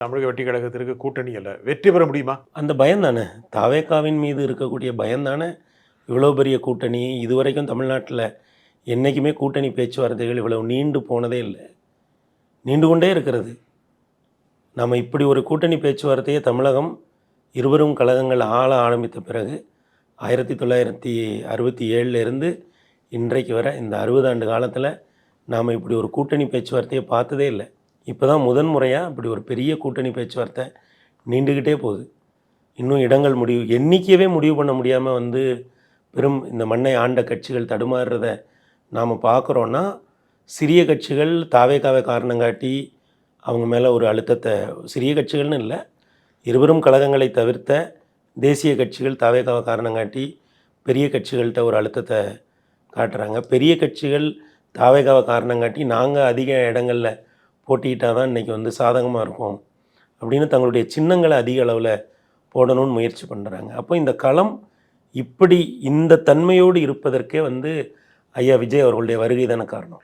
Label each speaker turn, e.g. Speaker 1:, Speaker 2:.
Speaker 1: தமிழக வெற்றி கழகத்திற்கு கூட்டணி அல்ல. வெற்றி பெற முடியுமா?
Speaker 2: அந்த பயம் தானே. தாவேகாவின் மீது இருக்கக்கூடிய பயம் தானே இவ்வளோ பெரிய கூட்டணி. இதுவரைக்கும் தமிழ்நாட்டில என்றைக்குமே கூட்டணி பேச்சுவார்த்தைகள் இவ்வளவு நீண்டு போனதே இல்லை. நீண்டு கொண்டே இருக்கிறது. நம்ம இப்படி ஒரு கூட்டணி பேச்சுவார்த்தையை தமிழகம் இருவரும் கழகங்கள் ஆள ஆரம்பித்த பிறகு 1967லேருந்து இன்றைக்கு வரை இந்த 60 ஆண்டு காலத்தில் நாம் இப்படி ஒரு கூட்டணி பேச்சுவார்த்தையை பார்த்ததே இல்லை. இப்போ தான் முதன்முறையாக இப்படி ஒரு பெரிய கூட்டணி பேச்சுவார்த்தை நீண்டுக்கிட்டே போகுது. இன்னும் இடங்கள் எண்ணிக்கையவே முடிவு பண்ண முடியாமல் பெரும் இந்த மண்ணை ஆண்ட கட்சிகள் தடுமாறுறத நாம் பார்க்குறோன்னா, சிறிய கட்சிகள் தாவேகாவை காரணம் காட்டி அவங்க மேலே ஒரு அழுத்தத்தை, சிறிய கட்சிகள்னு இல்லை, இருவரும் கழகங்களை தவிர்த்த தேசிய கட்சிகள் தாவேகாவை காரணம் காட்டி பெரிய கட்சிகள்கிட்ட ஒரு அழுத்தத்தை காட்டுறாங்க. பெரிய கட்சிகள் தாவேகாவை காரணம் காட்டி நாங்கள் அதிக இடங்களில் போட்டிக்கிட்டால் தான் இன்றைக்கி சாதகமாக இருக்கும் அப்படின்னு தங்களுடைய சின்னங்களை அதிக அளவில் போடணும்னு முயற்சி பண்ணுறாங்க. அப்போ இந்த களம் இப்படி இந்த தன்மையோடு இருப்பதற்கே ஐயா விஜய் அவர்களுடைய வருகை தானே காரணம்.